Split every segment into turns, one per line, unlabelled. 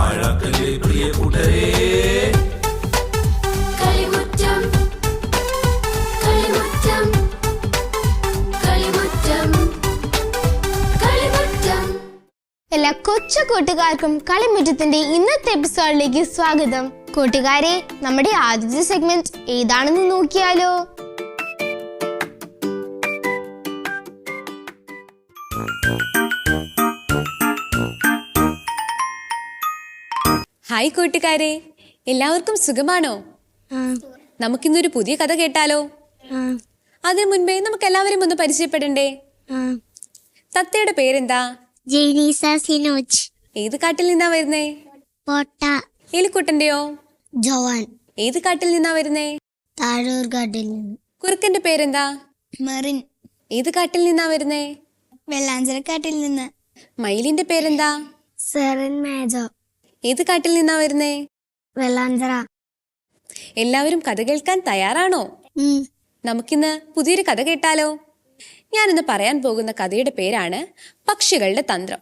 പാഴാക്കല്ലേ പ്രിയ കൂട്ടരേ.
എല്ലാ കൊച്ചു കൂട്ടുകാർക്കും കളിമുറ്റത്തിന്റെ ഇന്നത്തെ എപ്പിസോഡിലേക്ക് സ്വാഗതം. കൂട്ടുകാരെ, നമ്മുടെ ആദ്യത്തെ സെഗ്മെന്റ് ഏതാണെന്ന് നോക്കിയാലോ?
ഹായ് കൂട്ടുകാരെ, എല്ലാവർക്കും സുഖമാണോ? നമുക്കിന്നൊരു പുതിയ കഥ കേട്ടാലോ? അതിനു മുൻപേ നമുക്ക് എല്ലാവരും ഒന്ന് പരിചയപ്പെടണ്ടേ? തത്തയുടെ പേരെന്താ?
ജെനീസ സിനോജ്.
ഏത് കാട്ടിൽ നിന്നാ വരുന്നേ?
പോട്ട.
എലിക്കുട്ടന്റെയോ?
ജോവാൻ.
ഏത് കാട്ടിൽ നിന്നാ വരുന്നേ?
താഴൂർ കാട്ടിൽ നിന്ന്.
കുറുക്കന്റെ പേരെന്താ?
മെറിൻ.
ഏത് കാട്ടിൽ നിന്നാ വരുന്നേ?
വെള്ളാഞ്ചിറക്കാട്ടിൽ നിന്ന്.
മയിലിന്റെ പേരെന്താ?
സെറിൻ മേജോ.
ഏത് കാട്ടിൽ നിന്നാ വരുന്നേ?
വെള്ളാഞ്ചിറ.
എല്ലാവരും കഥ കേൾക്കാൻ തയ്യാറാണോ? നമുക്കിന്ന് പുതിയൊരു കഥ കേട്ടാലോ? ഞാനിന്ന് പറയാൻ പോകുന്ന കഥയുടെ പേരാണ് പക്ഷികളുടെ തന്ത്രം.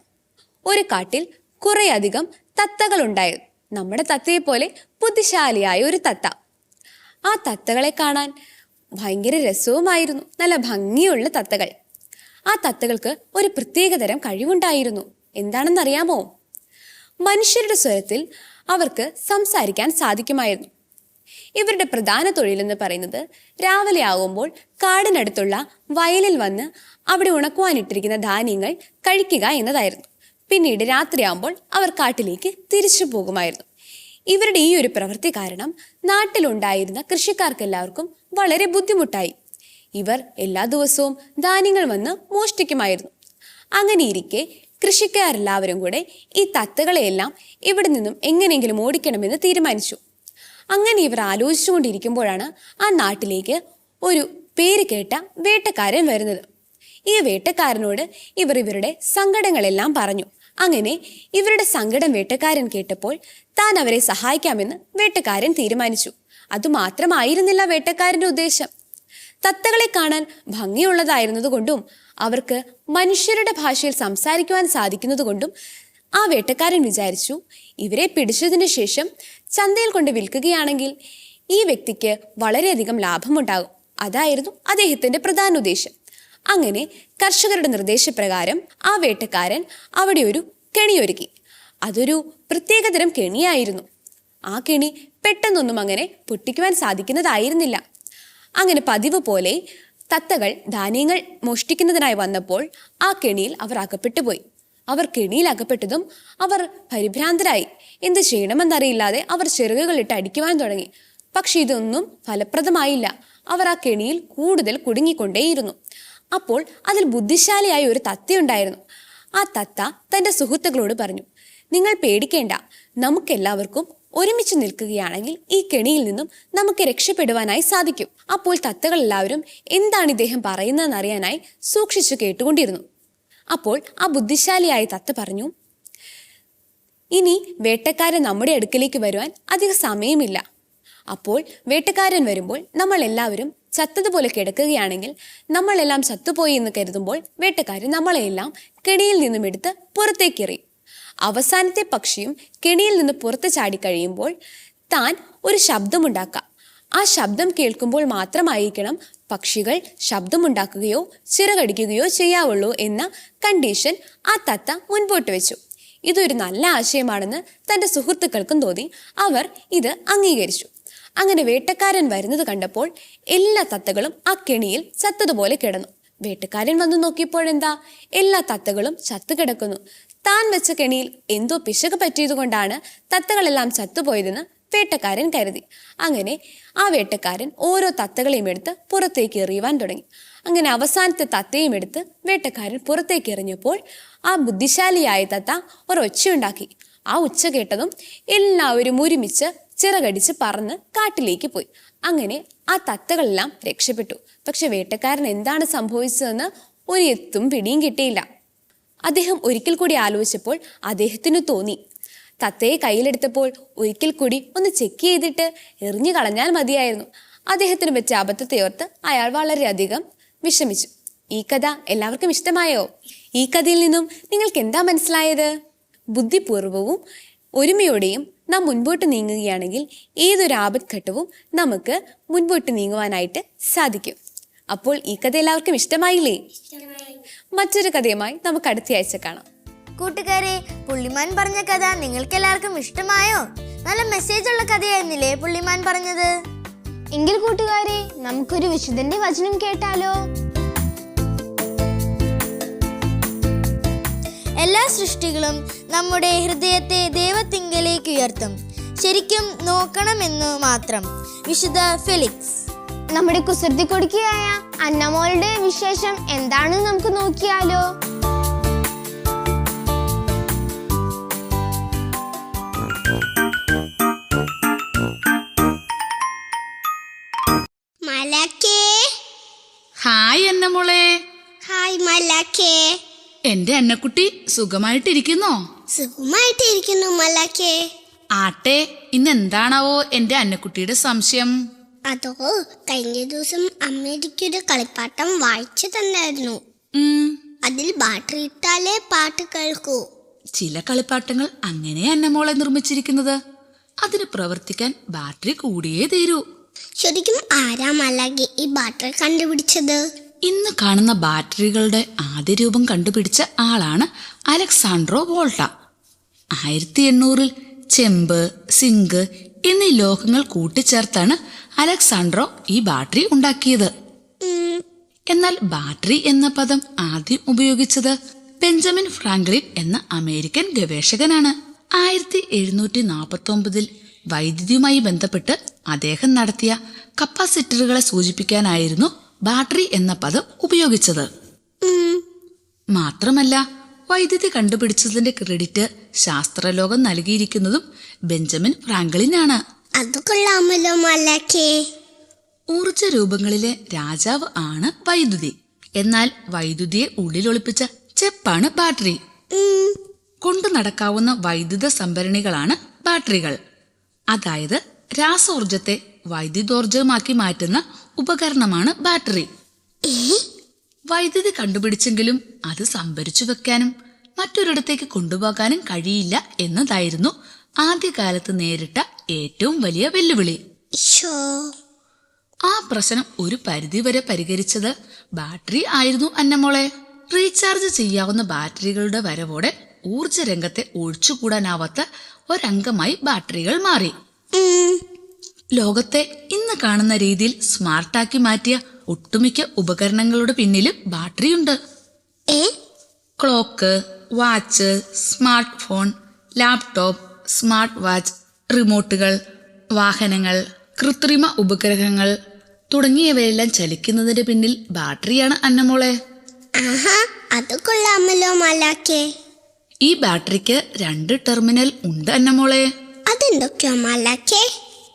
ഒരു കാട്ടിൽ കുറേയധികം തത്തകൾ ഉണ്ടായിരുന്നു. നമ്മുടെ തത്തയെ പോലെ ബുദ്ധിശാലിയായ ഒരു തത്ത. ആ തത്തകളെ കാണാൻ ഭയങ്കര രസവുമായിരുന്നു. നല്ല ഭംഗിയുള്ള തത്തകൾ. ആ തത്തകൾക്ക് ഒരു പ്രത്യേകതരം കഴിവുണ്ടായിരുന്നു. എന്താണെന്നറിയാമോ? മനുഷ്യരുടെ സ്വരത്തിൽ അവർക്ക് സംസാരിക്കാൻ സാധിക്കുമായിരുന്നു. ഇവരുടെ പ്രധാന തൊഴിലെന്ന് പറയുന്നത് രാവിലെ ആകുമ്പോൾ കാടിനടുത്തുള്ള വയലിൽ വന്ന് അവിടെ ഉണക്കുവാനിട്ടിരിക്കുന്ന ധാന്യങ്ങൾ കഴിക്കുക എന്നതായിരുന്നു. പിന്നീട് രാത്രിയാകുമ്പോൾ അവർ കാട്ടിലേക്ക് തിരിച്ചു പോകുമായിരുന്നു. ഇവരുടെ ഈ ഒരു പ്രവൃത്തി കാരണം നാട്ടിലുണ്ടായിരുന്ന കൃഷിക്കാർക്കെല്ലാവർക്കും വളരെ ബുദ്ധിമുട്ടായി. ഇവർ എല്ലാ ദിവസവും ധാന്യങ്ങൾ വന്ന് മോഷ്ടിക്കുമായിരുന്നു. അങ്ങനെയിരിക്കെ കൃഷിക്കാരെല്ലാവരും കൂടെ ഈ തത്തകളെയെല്ലാം ഇവിടെ നിന്നും എങ്ങനെയെങ്കിലും ഓടിക്കണമെന്ന് തീരുമാനിച്ചു. അങ്ങനെ ഇവർ ആലോചിച്ചുകൊണ്ടിരിക്കുമ്പോഴാണ് ആ നാട്ടിലേക്ക് ഒരു പേര് കേട്ട വേട്ടക്കാരൻ വരുന്നത്. ഈ വേട്ടക്കാരനോട് ഇവർ ഇവരുടെ സങ്കടങ്ങളെല്ലാം പറഞ്ഞു. അങ്ങനെ ഇവരുടെ സങ്കടം വേട്ടക്കാരൻ കേട്ടപ്പോൾ താൻ അവരെ സഹായിക്കാമെന്ന് വേട്ടക്കാരൻ തീരുമാനിച്ചു. അതുമാത്രമായിരുന്നില്ല വേട്ടക്കാരന്റെ ഉദ്ദേശം. തത്തകളെ കാണാൻ ഭംഗിയുള്ളതായിരുന്നത് കൊണ്ടും അവർക്ക് മനുഷ്യരുടെ ഭാഷയിൽ സംസാരിക്കുവാൻ സാധിക്കുന്നത് കൊണ്ടും ആ വേട്ടക്കാരൻ വിചാരിച്ചു, ഇവരെ പിടിച്ചതിന് ശേഷം ചന്തയിൽ കൊണ്ട് വിൽക്കുകയാണെങ്കിൽ ഈ വ്യക്തിക്ക് വളരെയധികം ലാഭമുണ്ടാകും. അതായിരുന്നു അദ്ദേഹത്തിന്റെ പ്രധാന ഉദ്ദേശം. അങ്ങനെ കർഷകരുടെ നിർദ്ദേശപ്രകാരം ആ വേട്ടക്കാരൻ അവിടെ ഒരു കെണിയൊരുക്കി. അതൊരു പ്രത്യേകതരം കെണിയായിരുന്നു. ആ കെണി പെട്ടെന്നൊന്നും അങ്ങനെ പൊട്ടിക്കുവാൻ സാധിക്കുന്നതായിരുന്നില്ല. അങ്ങനെ പതിവ് പോലെ തത്തകൾ ധാന്യങ്ങൾ മോഷ്ടിക്കുന്നതിനായി വന്നപ്പോൾ ആ കെണിയിൽ അവർ അകപ്പെട്ടുപോയി. അവർ കെണിയിൽ അകപ്പെട്ടതും അവർ പരിഭ്രാന്തരായി. എന്ത് ചെയ്യണമെന്നറിയില്ലാതെ അവർ ചിറകുകളിട്ട് അടിക്കുവാൻ തുടങ്ങി. പക്ഷെ ഇതൊന്നും ഫലപ്രദമായില്ല. അവർ ആ കെണിയിൽ കൂടുതൽ കുടുങ്ങിക്കൊണ്ടേയിരുന്നു. അപ്പോൾ അതിൽ ബുദ്ധിശാലിയായ ഒരു തത്തയുണ്ടായിരുന്നു. ആ തത്ത തൻ്റെ സുഹൃത്തുക്കളോട് പറഞ്ഞു, നിങ്ങൾ പേടിക്കേണ്ട, നമുക്കെല്ലാവർക്കും ഒരുമിച്ച് നിൽക്കുകയാണെങ്കിൽ ഈ കെണിയിൽ നിന്നും നമുക്ക് രക്ഷപ്പെടുവാനായി സാധിക്കും. അപ്പോൾ തത്തകൾ എല്ലാവരും എന്താണ് ഇദ്ദേഹം പറയുന്നതെന്ന് അറിയാനായി സൂക്ഷിച്ചു കേട്ടുകൊണ്ടിരുന്നു. അപ്പോൾ ആ ബുദ്ധിശാലിയായ തത്ത പറഞ്ഞു, ഇനി വേട്ടക്കാരൻ നമ്മുടെ അടുക്കലേക്ക് വരുവാൻ അധിക സമയമില്ല. അപ്പോൾ വേട്ടക്കാരൻ വരുമ്പോൾ നമ്മൾ എല്ലാവരും ചത്തതുപോലെ കിടക്കുകയാണെങ്കിൽ നമ്മളെല്ലാം ചത്തുപോയി എന്ന് കരുതുമ്പോൾ വേട്ടക്കാരൻ നമ്മളെല്ലാം കെണിയിൽ നിന്നും എടുത്ത് പുറത്തേക്കെറിയും. അവസാനത്തെ പക്ഷിയും കെണിയിൽ നിന്ന് പുറത്ത് ചാടിക്കഴിയുമ്പോൾ താൻ ഒരു ശബ്ദമുണ്ടാക്കാം. ആ ശബ്ദം കേൾക്കുമ്പോൾ മാത്രമായിരിക്കണം പക്ഷികൾ ശബ്ദമുണ്ടാക്കുകയോ ചിറകടിക്കുകയോ ചെയ്യാവുള്ളൂ എന്ന കണ്ടീഷൻ ആ തത്ത മുൻപോട്ട് വെച്ചു. ഇതൊരു നല്ല ആശയമാണെന്ന് തൻ്റെ സുഹൃത്തുക്കൾക്കും തോന്നി. അവർ ഇത് അംഗീകരിച്ചു. അങ്ങനെ വേട്ടക്കാരൻ വരുന്നത് കണ്ടപ്പോൾ എല്ലാ തത്തകളും ആ കെണിയിൽ ചത്തതുപോലെ കിടന്നു. വേട്ടക്കാരൻ വന്നു നോക്കിയപ്പോഴെന്താ, എല്ലാ തത്തകളും ചത്തുകിടക്കുന്നു. താൻ വെച്ച കെണിയിൽ എന്തോ പിശക് പറ്റിയത് കൊണ്ടാണ് തത്തകളെല്ലാം ചത്തുപോയതെന്ന് വേട്ടക്കാരൻ കരുതി. അങ്ങനെ ആ വേട്ടക്കാരൻ ഓരോ തത്തകളെയും എടുത്ത് പുറത്തേക്ക് എറിയുവാൻ തുടങ്ങി. അങ്ങനെ അവസാനത്തെ തത്തയും എടുത്ത് വേട്ടക്കാരൻ പുറത്തേക്ക് എറിഞ്ഞപ്പോൾ ആ ബുദ്ധിശാലിയായ തത്ത ഒരൊച്ചയുണ്ടാക്കി. ആ ഉച്ച കേട്ടതും എല്ലാവരും ഒരുമിച്ച് ചിറകടിച്ച് പറന്ന് കാട്ടിലേക്ക് പോയി. അങ്ങനെ ആ തത്തകളെല്ലാം രക്ഷപ്പെട്ടു. പക്ഷെ വേട്ടക്കാരൻ എന്താണ് സംഭവിച്ചതെന്ന് ഒരു എത്തും പിടിയും കിട്ടിയില്ല. അദ്ദേഹം ഒരിക്കൽ കൂടി ആലോചിച്ചപ്പോൾ അദ്ദേഹത്തിന് തോന്നി, തത്തയെ കയ്യിലെടുത്തപ്പോൾ ഒരിക്കൽ കൂടി ഒന്ന് ചെക്ക് ചെയ്തിട്ട് എറിഞ്ഞു കളഞ്ഞാൽ മതിയായിരുന്നു. അദ്ദേഹത്തിന് പറ്റ അബദ്ധത്തെ ഓർത്ത് അയാൾ വളരെയധികം വിഷമിച്ചു. ഈ കഥ എല്ലാവർക്കും ഇഷ്ടമായോ? ഈ കഥയിൽ നിന്നും നിങ്ങൾക്ക് എന്താ മനസ്സിലായത്? ബുദ്ധിപൂർവവും ഒരുമയോടെയും നാം മുൻപോട്ട് നീങ്ങുകയാണെങ്കിൽ ഏതൊരു ആപത്ഘട്ടവും നമുക്ക് മുൻപോട്ട് നീങ്ങുവാനായിട്ട് സാധിക്കും. അപ്പോൾ ഈ കഥ എല്ലാവർക്കും ഇഷ്ടമായില്ലേ? മറ്റൊരു കഥയുമായി നമുക്ക് അടുത്ത ആഴ്ച കാണാം.
കൂട്ടുകാരെ, പുള്ളിമാൻ പറഞ്ഞ കഥ നിങ്ങൾക്ക് എല്ലാവർക്കും ഇഷ്ടമായോ? നല്ല മെസ്സേജ് ഉള്ള കഥയായിരുന്നില്ലേ പുള്ളിമാൻ പറഞ്ഞത്?
എങ്കിൽ കൂട്ടുകാരെ, നമുക്കൊരു വിശുദ്ധന്റെ വചനം കേട്ടാലോ?
എല്ലാ സൃഷ്ടികളും നമ്മുടെ ഹൃദയത്തെ ദൈവത്തിങ്കലേക്ക് ഉയർത്തും. ശരിക്കും നോക്കണമെന്നു മാത്രം. വിശുദ്ധ ഫെലിക്സ്.
നമ്മുടെ കുസൃതി കൊടുക്കുകയായ അന്നമോളുടെ വിശേഷം എന്താണെന്ന് നമുക്ക് നോക്കിയാലോ?
മലാക്കേ.
ഹായ് അന്നമോളെ.
ഹായ് മലാക്കേ.
എന്റെ അന്നക്കുട്ടി സുഖമായിട്ടിരിക്കുന്നോ?
സുഖമായിട്ടിരിക്കുന്നു മലാക്കേ.
ആട്ടെ, ഇന്ന് എന്താണാവോ എന്റെ അന്നക്കുട്ടിയുടെ സംശയം?
അതോ, കഴിഞ്ഞ ദിവസം അമ്മ എനിക്കൊരു കളിപ്പാട്ടം വായിച്ചു തന്നായിരുന്നു. അതിൽ ബാറ്ററി ഇട്ടാലേ പാട്ട് കേൾക്കൂ.
ചില കളിപ്പാട്ടങ്ങൾ അങ്ങനെ അന്നമോളെ നിർമ്മിച്ചിരിക്കുന്നത്. അതിന് പ്രവർത്തിക്കാൻ ബാറ്ററി കൂടിയേ തീരൂ.
ശരിക്കും ആരാ മലാക്കേ ഈ ബാറ്ററി കണ്ടുപിടിച്ചത്?
ഇന്ന് കാണുന്ന ബാറ്ററികളുടെ ആദ്യ രൂപം കണ്ടുപിടിച്ച ആളാണ് അലക്സാൻഡ്രോ വോൾട്ട. 1800-ൽ ചെമ്പ്, സിങ്ക് എന്നീ ലോഹങ്ങൾ കൂട്ടിച്ചേർത്താണ് അലക്സാൻഡ്രോ ഈ ബാറ്ററി ഉണ്ടാക്കിയത്. എന്നാൽ ബാറ്ററി എന്ന പദം ആദ്യം ഉപയോഗിച്ചത് ബെഞ്ചമിൻ ഫ്രാങ്ക്ലിൻ എന്ന അമേരിക്കൻ ഗവേഷകനാണ്. 1749-ൽ വൈദ്യുതിയുമായി ബന്ധപ്പെട്ട് അദ്ദേഹം നടത്തിയ കപ്പാസിറ്ററുകളെ സൂചിപ്പിക്കാനായിരുന്നു ബാറ്ററി എന്ന പദം ഉപയോഗിച്ചത്. മാത്രമല്ല, വൈദ്യുതി കണ്ടുപിടിച്ചതിന്റെ ക്രെഡിറ്റ് ശാസ്ത്രലോകം നൽകിയിരിക്കുന്നതും ബെഞ്ചമിൻ ഫ്രാങ്ക്ലിനാണ്.
അത് കൊള്ളാമല്ലോ മലാക്കേ.
ഊർജ രൂപങ്ങളിലെ രാജാവ് ആണ് വൈദ്യുതി. എന്നാൽ വൈദ്യുതിയെ ഉള്ളിലൊളിപ്പിച്ച ചെപ്പാണ് ബാറ്ററി. കൊണ്ടു നടക്കാവുന്ന വൈദ്യുത സംഭരണികളാണ് ബാറ്ററികൾ. അതായത് രാസോർജത്തെ വൈദ്യുതോർജമാക്കി മാറ്റുന്ന ഉപകരണമാണ് ബാറ്ററി. വൈദ്യുതി കണ്ടുപിടിച്ചെങ്കിലും അത് സംഭരിച്ചു വെക്കാനും മറ്റൊരിടത്തേക്ക് കൊണ്ടുപോകാനും കഴിയില്ല എന്നതായിരുന്നു ആദ്യകാലത്ത് നേരിട്ട ഏറ്റവും വലിയ വെല്ലുവിളി. ആ പ്രശ്നം ഒരു പരിധിവരെ പരിഹരിച്ചത് ബാറ്ററി ആയിരുന്നു അന്നമോളെ. റീചാർജ് ചെയ്യാവുന്ന ബാറ്ററികളുടെ വരവോടെ ഊർജ രംഗത്തെ ഒഴിച്ചുകൂടാനാവാത്ത ഒരംഗമായി ബാറ്ററികൾ മാറി. ലോകത്തെ ഇന്ന് കാണുന്ന രീതിയിൽ സ്മാർട്ടാക്കി മാറ്റിയ ഒട്ടുമിക്ക ഉപകരണങ്ങളുടെ പിന്നിലും ബാറ്ററിയുണ്ട്. Clock, watch, smart phone, laptop, smart watch, റിമോട്ടുകൾ, വാഹനങ്ങൾ, കൃത്രിമ ഉപഗ്രഹങ്ങൾ തുടങ്ങിയവയെല്ലാം ചലിക്കുന്നതിന്റെ പിന്നിൽ ബാറ്ററിയാണ് അന്നമോളെ.
അത് കൊള്ളാമല്ലോ മലാക്കേ.
ഈ ബാറ്ററിക്ക് 2 ടെർമിനൽ ഉണ്ട് അന്നമോളെ.
അതെന്തൊക്കെയോ മലാക്കേ?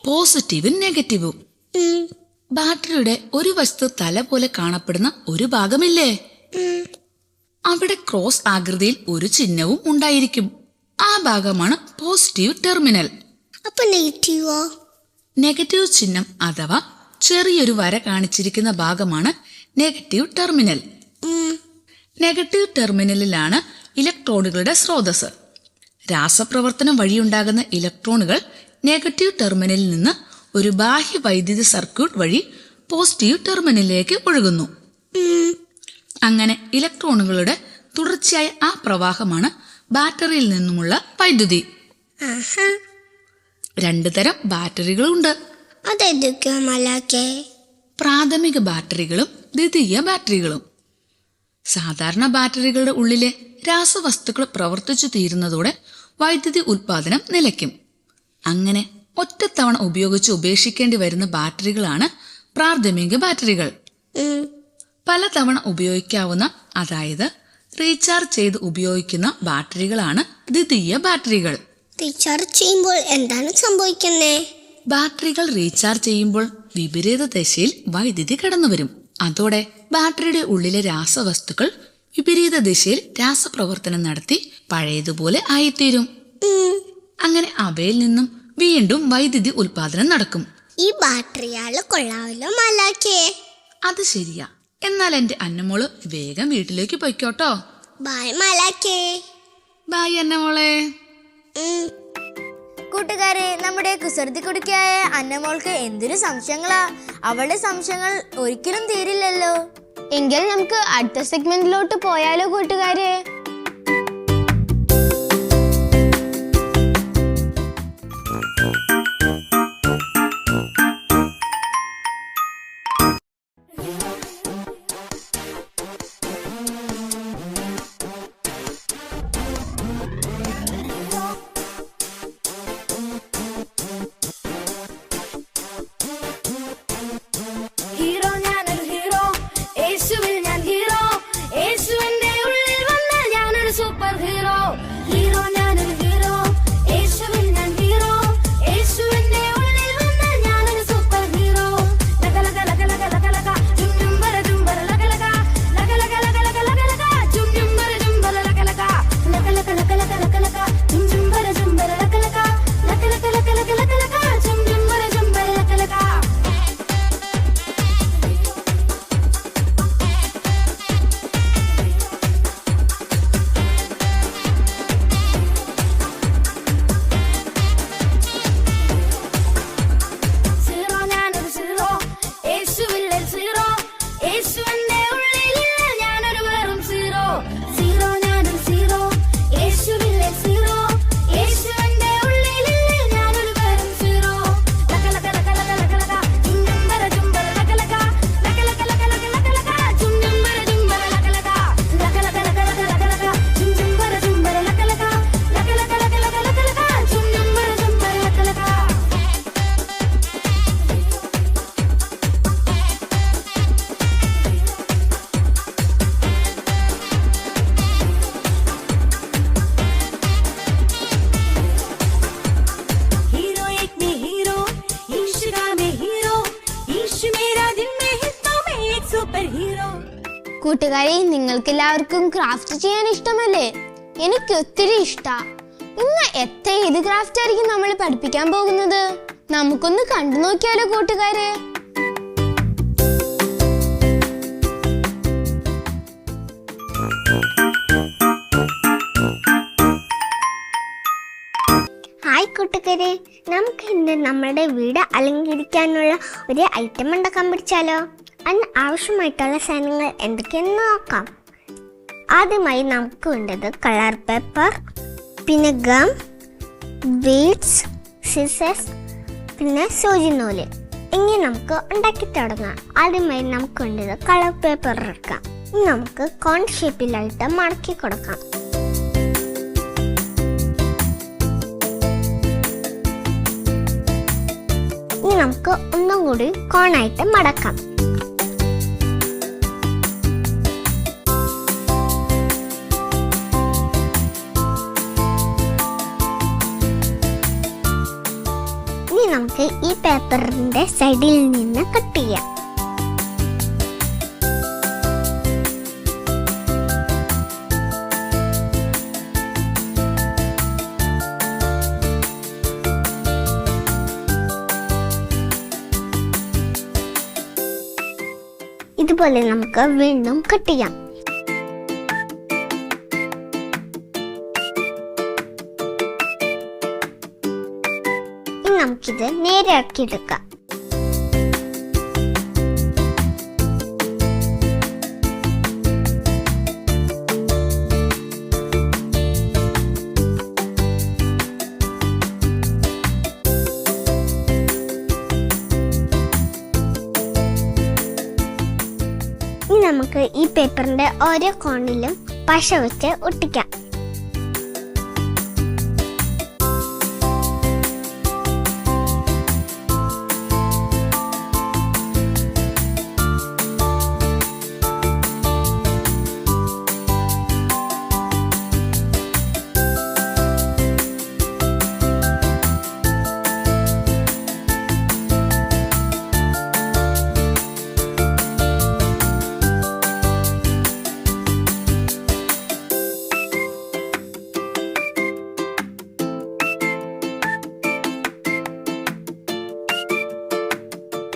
പോസിറ്റീവും നെഗറ്റീവും. ബാറ്ററിയുടെ ഒരു വശത്ത് തല പോലെ കാണപ്പെടുന്ന ഒരു ഭാഗമില്ലേ, അവിടെ ക്രോസ് ആകൃതിയിൽ ഒരു ചിഹ്നവും ഉണ്ടായിരിക്കും. ആ ഭാഗമാണ് പോസിറ്റീവ് ടെർമിനൽ.
അപ്പൊ നെഗറ്റീവോ?
നെഗറ്റീവ് ചിഹ്നം അഥവാ ചെറിയൊരു വര കാണിച്ചിരിക്കുന്ന ഭാഗമാണ് നെഗറ്റീവ് ടെർമിനൽ. നെഗറ്റീവ് ടെർമിനലിലാണ് ഇലക്ട്രോണുകളുടെ സ്രോതസ്. രാസപ്രവർത്തനം വഴിയുണ്ടാകുന്ന ഇലക്ട്രോണുകൾ നെഗറ്റീവ് ടെർമിനലിൽ നിന്ന് ഒരു ബാഹ്യ വൈദ്യുത സർക്യൂട്ട് വഴി പോസിറ്റീവ് ടെർമിനലിലേക്ക് ഒഴുകുന്നു. അങ്ങനെ ഇലക്ട്രോണുകളുടെ തുടർച്ചയായ ആ പ്രവാഹമാണ് ബാറ്ററിയിൽ നിന്നുമുള്ള വൈദ്യുതി. 2 തരം ബാറ്ററികളുണ്ട്.
അതെന്തൊക്കെയോ മലാക്കേ?
പ്രാഥമിക ബാറ്ററികളും ദ്വിതീയ ബാറ്ററികളും. സാധാരണ ബാറ്ററികളുടെ ഉള്ളിലെ രാസവസ്തുക്കൾ പ്രവർത്തിച്ചു തീരുന്നതോടെ വൈദ്യുതി ഉൽപാദനം നിലയ്ക്കും. അങ്ങനെ ഒറ്റത്തവണ ഉപയോഗിച്ച് ഉപേക്ഷിക്കേണ്ടി വരുന്ന ബാറ്ററികളാണ് പ്രാഥമിക ബാറ്ററികൾ. പലതവണ ഉപയോഗിക്കാവുന്ന, അതായത് റീചാർജ് ചെയ്ത് ഉപയോഗിക്കുന്ന ബാറ്ററികളാണ് ദ്വിതീയ ബാറ്ററികൾ.
റീചാർജ് ചെയ്യുമ്പോൾ എന്താണ് സംഭവിക്കുന്നേ?
ബാറ്ററികൾ റീചാർജ് ചെയ്യുമ്പോൾ വിപരീത ദിശയിൽ വൈദ്യുതി കടന്നുവരും. അതോടെ ബാറ്ററിയുടെ ഉള്ളിലെ രാസവസ്തുക്കൾ വിപരീത ദിശയിൽ രാസപ്രവർത്തനം നടത്തി പഴയതുപോലെ ആയിത്തീരും. അങ്ങനെ അവയിൽ നിന്നും വീണ്ടും വൈദ്യുതി ഉൽപാദനം നടക്കും.
ഈ ബാറ്ററിയാള് കൊള്ളാമല്ലോ മലാക്കേ.
അത് ശരിയാ. എന്നാൽ എന്റെ അന്നമോള് വേഗം വീട്ടിലേക്ക് പൊയ്ക്കോട്ടോ.
ബൈ മലാക്കേ.
ബൈ അന്നമോളെ.
കൂട്ടുകാരെ, നമ്മുടെ കുസൃതി കുടുക്കിയായ അന്നമോൾക്ക് എന്തൊരു സംശയങ്ങളാ. അവളുടെ സംശയങ്ങൾ ഒരിക്കലും തീരില്ലല്ലോ. എങ്കിൽ നമുക്ക് അടുത്ത സെഗ്മെന്റിലോട്ട് പോയാലോ കൂട്ടുകാരെ? കൂട്ടുകാരെ, നിങ്ങൾക്ക് എല്ലാവർക്കും ക്രാഫ്റ്റ് ചെയ്യാൻ ഇഷ്ടമല്ലേ? എനിക്ക് ഒത്തിരി ഇഷ്ടാ. ഇന്ന് ഏത് ക്രാഫ്റ്റ് ആയിരിക്കും നമ്മൾ പഠിപ്പിക്കാൻ പോകുന്നത്? നമുക്കൊന്ന് കണ്ടു നോക്കിയാലോ കൂട്ടുകാരെ?
ഹായ് കൂട്ടുകാരെ, നമുക്ക് ഇന്ന് നമ്മുടെ വീട് അലങ്കരിക്കാനുള്ള ഒരു ഐറ്റം ഉണ്ടാക്കാൻ പഠിച്ചാലോ? അതിന് ആവശ്യമായിട്ടുള്ള സാധനങ്ങൾ എന്തൊക്കെയാണെന്ന് നോക്കാം. ആദ്യമായി നമുക്ക് വേണ്ടത് കളർ പേപ്പർ, പിന്നെ ഗം, ബീഡ്സ്, സിസേഴ്സ്, പിന്നെ സൂചി നൂല്. ഇങ്ങനെ നമുക്ക് ഉണ്ടാക്കി തുടങ്ങാം. ആദ്യമായി നമുക്ക് വേണ്ടത് കളർ പേപ്പർ എടുക്കാം. ഇനി നമുക്ക് കോൺ ഷേപ്പിലായിട്ട് മടക്കി കൊടുക്കാം. ഇനി നമുക്ക് ഒന്നും കൂടി കോണായിട്ട് മടക്കാം. ഇനി നമുക്ക് ഈ പേപ്പറിന്റെ സൈഡിൽ നിന്ന് കട്ട് ചെയ്യാം. ഇതുപോലെ നമുക്ക് വീണ്ടും കട്ട് ചെയ്യാം. ഇനി നമുക്കിത് നേരെ ആക്കിയെടുക്കാം. ഇനി നമുക്ക് ഈ പേപ്പറിന്റെ ഓരോ കോണിലും പശ വെച്ച് ഒട്ടിക്കാം.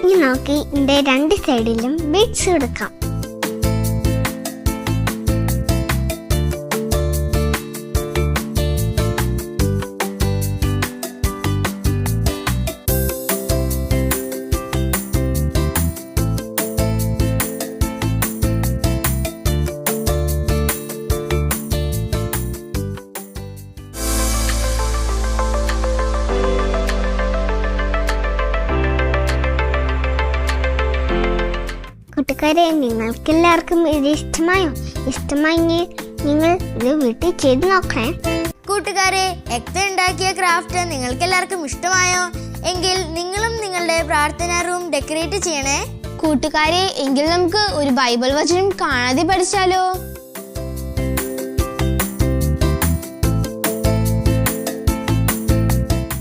ഇനി നമുക്ക് ഇതിന്റെ രണ്ട് സൈഡിലും ബീഡ്സ് കൊടുക്കാം. കൂട്ടുകാരെ, നിങ്ങൾക്കെല്ലാവർക്കും ഇത് ഇഷ്ടമായോ? ഇഷ്ടമായെങ്കിൽ നിങ്ങൾ ഇത് വീട്ടിൽ ചെയ്ത് നോക്കണേ.
കൂട്ടുകാരെ, എക്ത ഉണ്ടാക്കിയ ക്രാഫ്റ്റ് നിങ്ങൾക്ക് എല്ലാവർക്കും ഇഷ്ടമായോ? എങ്കിൽ നിങ്ങളും നിങ്ങളുടെ പ്രാർത്ഥനാ റൂം ഡെക്കറേറ്റ് ചെയ്യണേ. കൂട്ടുകാരെ, എങ്കിൽ നമുക്ക് ഒരു ബൈബിൾ വചനം കാണാതെ പഠിച്ചാലോ?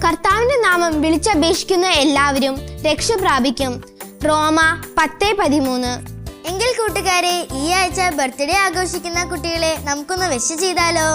കർത്താവിന്റെ നാമം വിളിച്ചപേക്ഷിക്കുന്ന എല്ലാവരും രക്ഷ പ്രാപിക്കും. റോമ 10:13. എങ്കിൽ കൂട്ടുകാരെ, ഈ ആഴ്ച ബർത്ത്ഡേ ആഘോഷിക്കുന്ന കുട്ടികളെ നമുക്കൊന്ന് വിഷ് ചെയ്താലോ?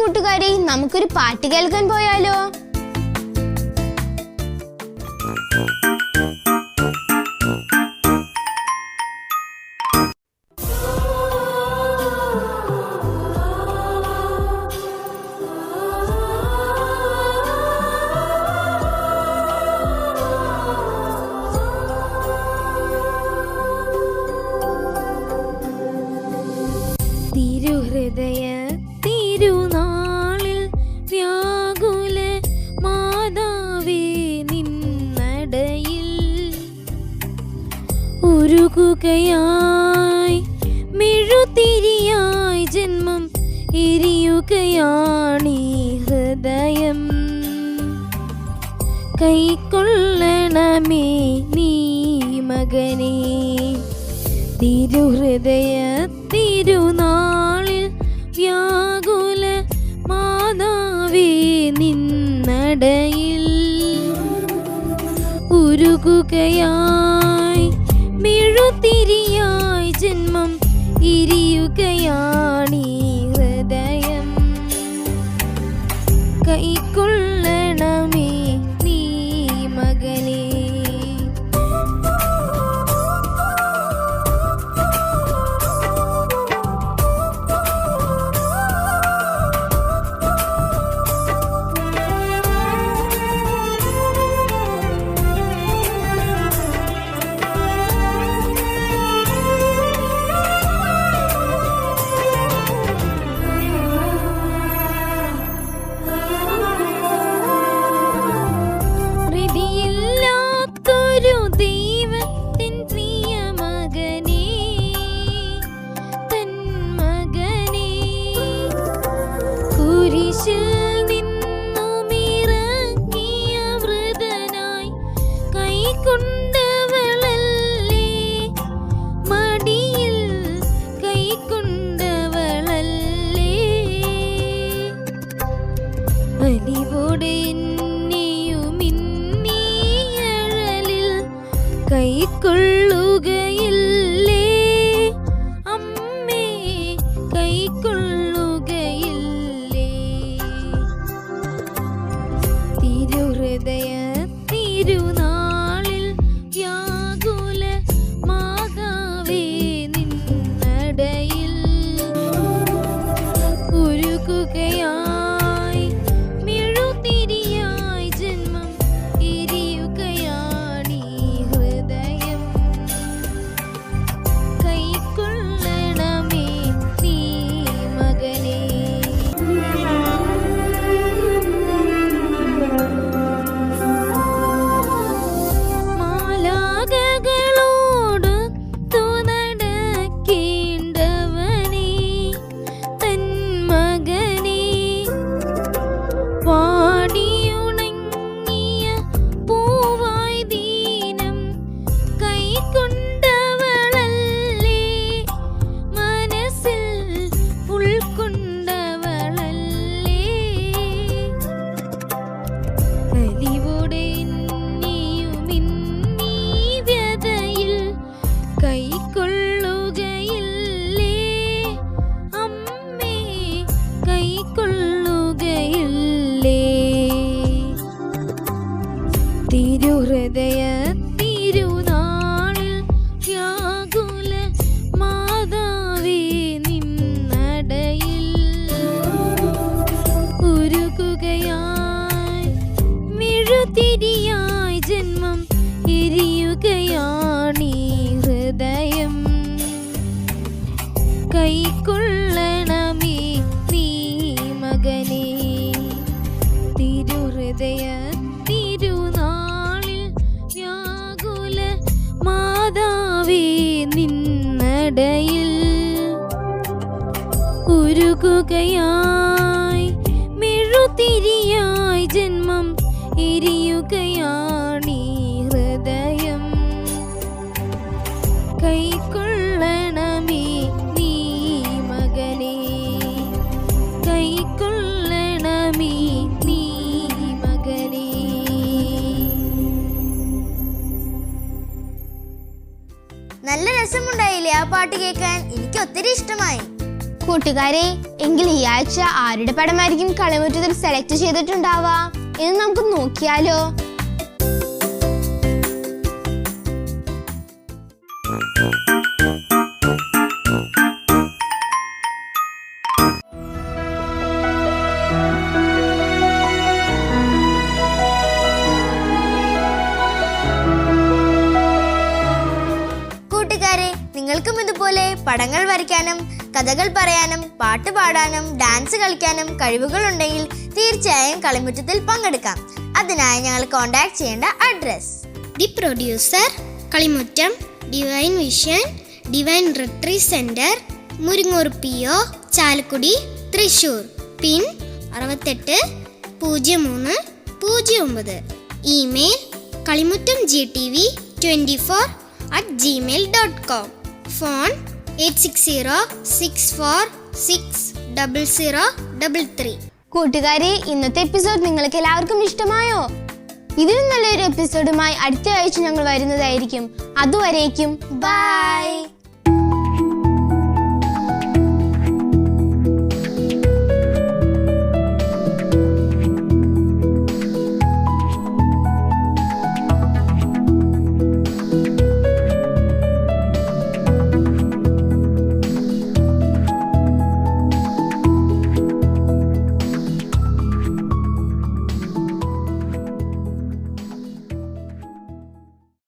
കൂട്ടുകാരെ, നമുക്കൊരു പാട്ട് കേൾക്കാൻ പോയാലോ?
തിരുഹൃദയ തിരുനാളിൽ വ്യാകുല മാതാവേ നിന്നടയിൽ ഉരുകുകയായി മെഴുതിരിയായി ജന്മം എരിയുകയാണീ ഹൃദയം. കൈക്കൊള്ളണമേ നീ മകനേ, തിരുഹൃദയ തിരുനാളിൽ വ്യാകുല മാതാവേ നിന്നടയിൽ ഉരുകുകയായി മെഴുതിരിയായി ജന്മം എരിയുകയാണീ ഹൃദയം. കൈക്കൊള്ളണമേ നീ മകനേ. ദൈവത്തിൻ പ്രിയ മകനേ, തൻ മകനേ, കുരിശിൽ നിന്നുമിറങ്ങിയ വൃതനായി കൈക്കൊണ്ടവളല്ലേ, മടിയിൽ കൈക്കൊണ്ടവളല്ലേ, അലിവോടെ കൈക്കൊള്ളുകയില്ലേ അമ്മേ, കൈക്കൊള്ളുകയില്ലേ. തിരുഹൃദയ തിരുനാളിൽ വ്യാകുല മാതാവേ നിന്നടയിൽ ഉരുകുകയായി മെഴുതിരിയായി ജന്മം എരിയുകയാണീ ഹൃദയം. കൈക്കൊള്ളണമേ നീ മകനേ. മാലാഖകളോട് തുണടക്കേണ്ടവനേ, തൻ മകനേ, വാടിയുണങ്ങിയ പൂവായി ദീനം കൈക്കൊണ്ടവളല്ലേ, മനസ്സിൽ ഉൾക്കൊണ്ടവളല്ലേ, അലിവോടെ ഇന്നിയുമിന്നീ വ്യതയിൽ കൈക്കൊള്ളുകയില്ലേ അമ്മേ, കൈക്കൊള്ളുകയില്ലേ. തിരുഹൃദയ തിരുനാളിൽ വ്യാകുല മാതാവേ മെഴുതിരിയായി ജന്മം എരിയുകയാണീ ഹൃദയം. കൈക്കൊള്ളണമേ നീ മകനെ, തിരുഹൃദയ തിരുനാളിൽ വ്യാകുല മാതാവേ നിന്നടയിൽ ഉരുകുകയായി മെഴുതിരിയായി ജന്മം എരിയുകയാണീ ഹൃദയം. കൈക്കൊള്ളണമേ നീ മകനെ, കൈക്കൊള്ളണമേ നീ മകനെ.
നല്ല രസമുണ്ടായില്ലേ ആ പാട്ട് കേൾക്കാൻ? എനിക്ക് ഒത്തിരി ഇഷ്ടമായി. കൂട്ടുകാരെ, എങ്കിൽ ഈ ആഴ്ച ആരുടെ പടമായിരിക്കും കളിമുറ്റത്തിൽ സെലക്ട് ചെയ്തിട്ടുണ്ടാവാ എന്ന് നമുക്ക് നോക്കിയാലോ? കൂട്ടുകാരെ, നിങ്ങൾക്കും ഇതുപോലെ പടങ്ങൾ വരയ്ക്കാനും കഥകൾ പറയാനും പാട്ട് പാടാനും ഡാൻസ് കളിക്കാനും കഴിവുകൾ ഉണ്ടെങ്കിൽ തീർച്ചയായും കളിമുറ്റത്തിൽ പങ്കെടുക്കാം. അതിനായി ഞങ്ങൾ കോൺടാക്ട് ചെയ്യേണ്ട address:
the producer, Kalimuttam, divine vision, divine retreat centre, Muringoor PO, Chalakudy, Thrissur. Pin 680309. Email kalimutamgtv24@gmail.com. Phone 8606460033.
കൂട്ടുകാരെ, ഇന്നത്തെ എപ്പിസോഡ് നിങ്ങൾക്ക് എല്ലാവർക്കും ഇഷ്ടമായോ? ഇതിലും നല്ലൊരു എപ്പിസോഡുമായി അടുത്ത ആഴ്ച ഞങ്ങൾ വരുന്നതായിരിക്കും. അതുവരേക്കും ബൈ.